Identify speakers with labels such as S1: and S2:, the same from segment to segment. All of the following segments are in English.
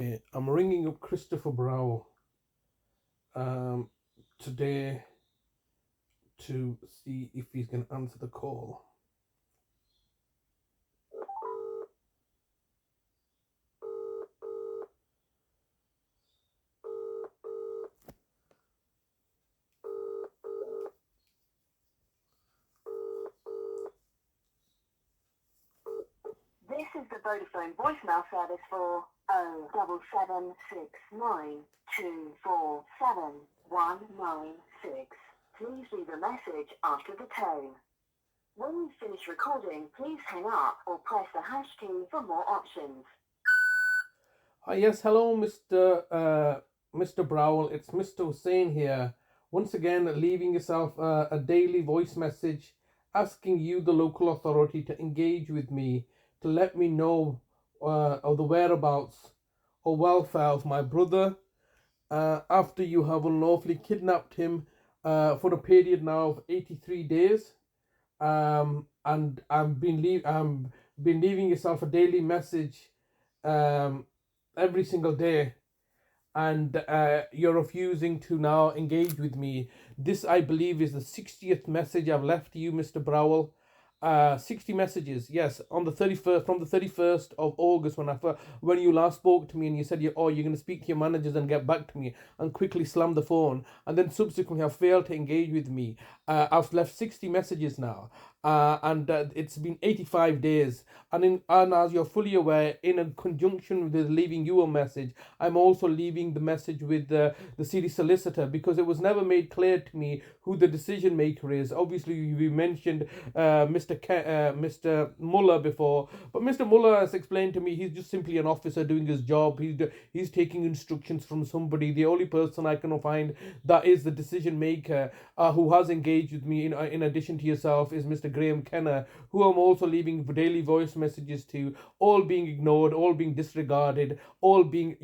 S1: I'm ringing up Christopher Browell today to see if he's going to answer the call.
S2: This is the Vodafone voicemail service for 07762471996. Please leave a message after the tone. When you finish recording, please hang up or press the hash key for more options.
S1: Yes, hello, Mr. Browell. It's Mr. Hussein here. Once again, leaving yourself a daily voice message asking you, the local authority, to engage with me, to let me know of the whereabouts or welfare of my brother after you have unlawfully kidnapped him for a period now of 83 days. And I've been leaving yourself a daily message every single day, and you're refusing to now engage with me. This, I believe, is the 60th message I've left you, Mr. Browell. 60 messages, yes, on the 31st, from the 31st of August, when you last spoke to me, and you said you're going to speak to your managers and get back to me, and quickly slammed the phone, and then subsequently have failed to engage with me. I've left 60 messages now, and it's been 85 days. And as you're fully aware, in a conjunction with leaving you a message, I'm also leaving the message with the city solicitor, because it was never made clear to me who the decision maker is. Obviously, we mentioned Mr. Muller before, but Mr. Muller has explained to me he's just simply an officer doing his job. He's taking instructions from somebody. The only person I can find that is the decision maker who has engaged with me in addition to yourself is Mr. Graham Kenner, who I'm also leaving daily voice messages to, all being ignored, all being disregarded, all being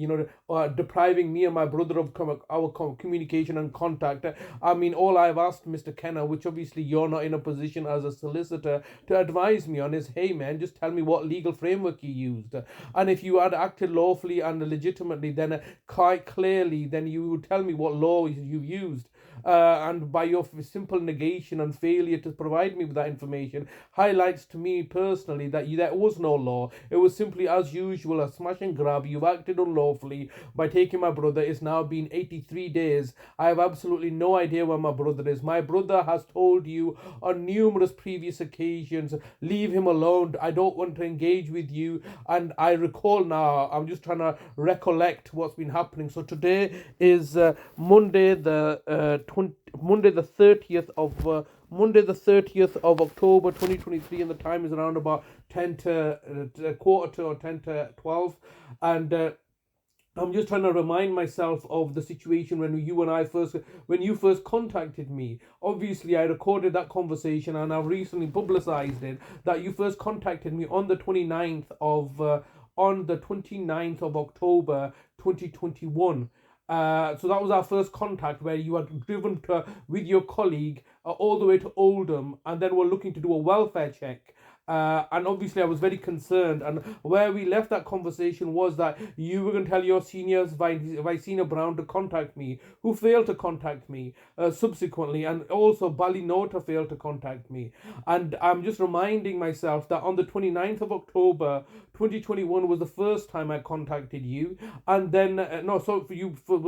S1: depriving me and my brother of our communication and contact. I mean, all I've asked Mr. Kenner, which obviously you're not in a position as a solicitor to advise me on, is, hey man, just tell me what legal framework you used, and if you had acted lawfully and legitimately, then quite clearly, then you would tell me what law you used. And by your simple negation and failure to provide me with that information highlights to me personally that there was no law. It was simply, as usual, a smash and grab. You've acted unlawfully by taking my brother. It's now been 83 days. I have absolutely no idea where my brother is. My brother has told you on numerous previous occasions, leave him alone, I don't want to engage with you. And I recall now, I'm just trying to recollect what's been happening. So today is Monday the 30th of October 2023, and the time is around about 10 to quarter to or 10 to 12, and I'm just trying to remind myself of the situation when you first contacted me. Obviously, I recorded that conversation and I've recently publicized it, that you first contacted me on the 29th of October 2021. So that was our first contact, where you had driven with your colleague all the way to Oldham, and then were looking to do a welfare check. And obviously I was very concerned, and where we left that conversation was that you were going to tell your seniors, Vice Senior Brown, to contact me, who failed to contact me subsequently, and also Ballinota failed to contact me. And I'm just reminding myself that on the 29th of October 2021 was the first time I contacted you, and then was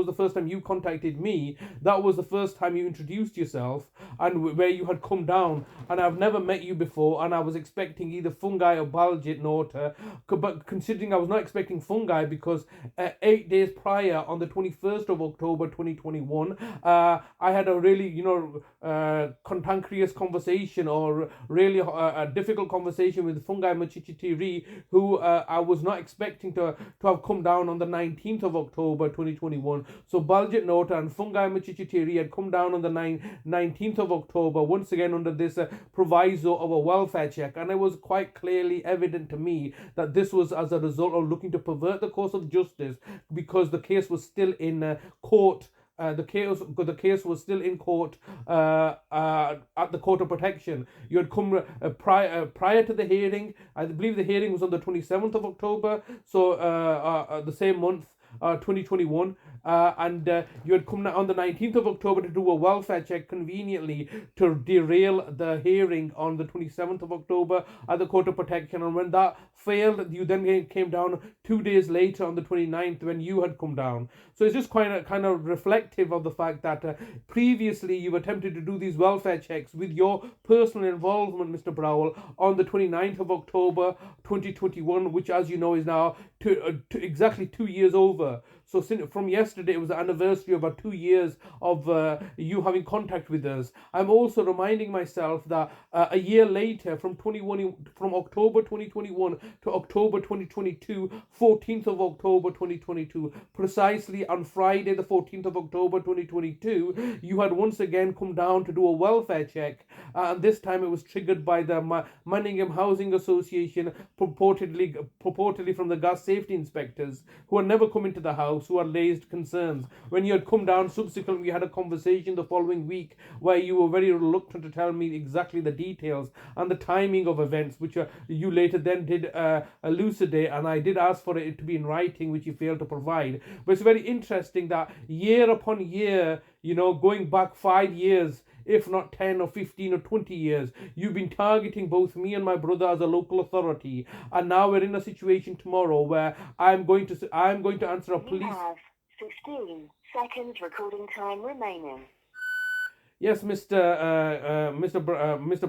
S1: the first time you contacted me. That was the first time you introduced yourself, and where you had come down, and I've never met you before, and I was expecting either fungi or Balgit Nota, but considering I was not expecting fungi, because 8 days prior, on the 21st of October 2021, I had a really cantankerous conversation, or really a difficult conversation with Fungi Machichitiri, who I was not expecting to have come down on the 19th of October 2021. So Balgit Nota and Fungi Machichitiri had come down on the 19th of October, once again under this proviso of a welfare check, and it was quite clearly evident to me that this was as a result of looking to pervert the course of justice, because the case was still in court. The case was still in court at the Court of Protection. You had come prior to the hearing. I believe the hearing was on the 27th of October, so the same month. 2021, and you had come on the 19th of October to do a welfare check conveniently to derail the hearing on the 27th of October at the Court of Protection. And when that failed, you then came down 2 days later on the 29th when you had come down. So it's just kind of reflective of the fact that previously you attempted to do these welfare checks with your personal involvement, Mr. Browell, on the 29th of October 2021, which, as you know, is now exactly 2 years over. So from yesterday, it was the anniversary of about 2 years of you having contact with us. I'm also reminding myself that a year later, from October 2021 to October 2022, 14th of October 2022, precisely on Friday, the 14th of October 2022, you had once again come down to do a welfare check. And this time it was triggered by the Manningham Housing Association, purportedly from the gas safety inspectors, who had never come into the house, who had raised concerns. When you had come down, subsequently we had a conversation the following week where you were very reluctant to tell me exactly the details and the timing of events, which you later then did elucidate, and I did ask for it to be in writing, which you failed to provide. But it's very interesting that year upon year, going back 5 years, if not 10 or 15 or 20 years, you've been targeting both me and my brother as a local authority, and now we're in a situation tomorrow where I'm going to answer a police.
S2: You have 15 seconds recording time remaining.
S1: Yes, Mr.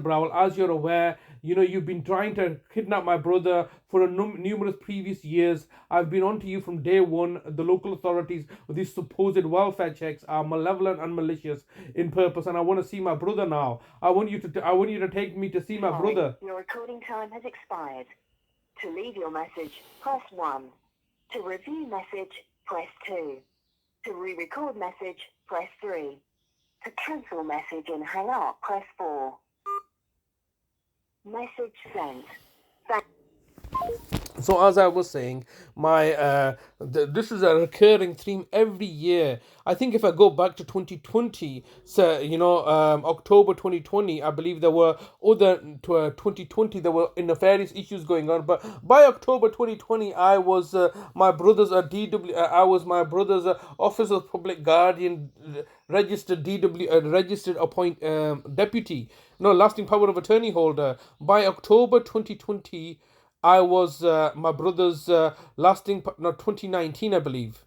S1: Browell, as you're aware, you've been trying to kidnap my brother for numerous previous years. I've been on to you from day one. The local authorities with these supposed welfare checks are malevolent and malicious in purpose, and I want to see my brother now. I want you to take me to see my brother.
S2: Your recording time has expired. To leave your message, press 1. To review message, press 2. To re-record message, press 3. To cancel message and hang up, press 4. Message sent.
S1: So as I was saying, this is a recurring theme every year. I think if I go back to 2020, October 2020, I believe there were 2020 there were nefarious issues going on. But by October 2020, I was my brother's Office of Public Guardian, registered deputy, lasting power of attorney holder. By October 2020. I was my brother's 2019, I believe.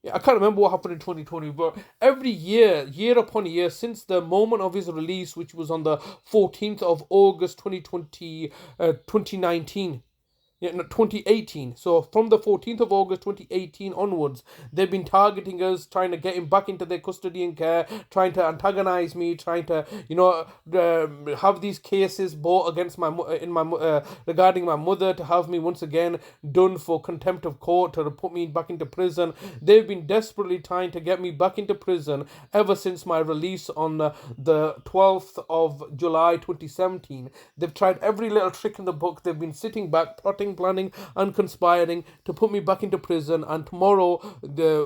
S1: Yeah, I can't remember what happened in 2020, but every year upon year, since the moment of his release, which was on the 14th of August 2020, 2019. 2018. So from the 14th of August 2018 onwards, they've been targeting us, trying to get him back into their custody and care, trying to antagonize me, trying to have these cases brought against regarding my mother, to have me once again done for contempt of court, to put me back into prison. They've been desperately trying to get me back into prison ever since my release on the 12th of July 2017. They've tried every little trick in the book. They've been sitting back, plotting, planning and conspiring to put me back into prison. And tomorrow,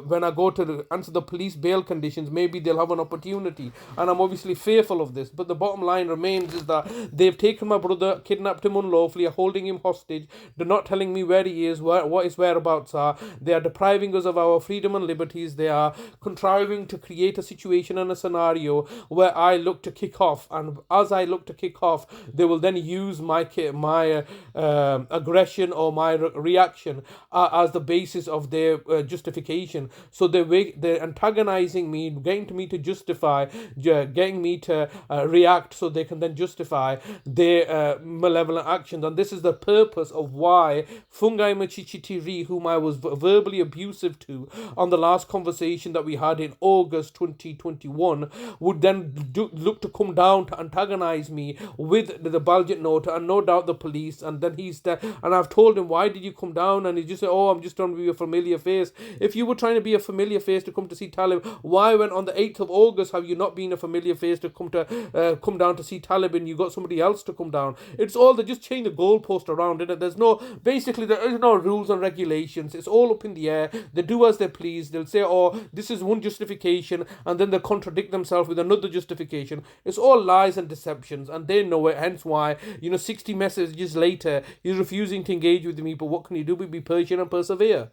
S1: when I go to answer the police bail conditions, maybe they'll have an opportunity. And I'm obviously fearful of this. But the bottom line remains is that they've taken my brother, kidnapped him unlawfully, are holding him hostage. They're not telling me where he is, what his whereabouts are. They are depriving us of our freedom and liberties. They are contriving to create a situation and a scenario where I look to kick off. And as I look to kick off, they will then use my aggression or my reaction as the basis of their justification. So they're antagonizing me, getting me to justify, getting me to react, so they can then justify their malevolent actions. And this is the purpose of why Fungai Machichitiri, whom I was verbally abusive to on the last conversation that we had in August 2021, would then look to come down to antagonize me with the Baljit note, and no doubt the police. And then and I've told him, why did you come down? And he just said, I'm just trying to be a familiar face. If you were trying to be a familiar face to come to see Talib, why, when on the 8th of August, have you not been a familiar face to come down to see Talib, and you got somebody else to come down? It's all, they just change the goalpost around, innit? There is no rules and regulations. It's all up in the air. They do as they please. They'll say, this is one justification, and then they'll contradict themselves with another justification. It's all lies and deceptions, and they know it. Hence why, 60 messages later, he's refusing to engage with me. But what can you do but be patient and persevere?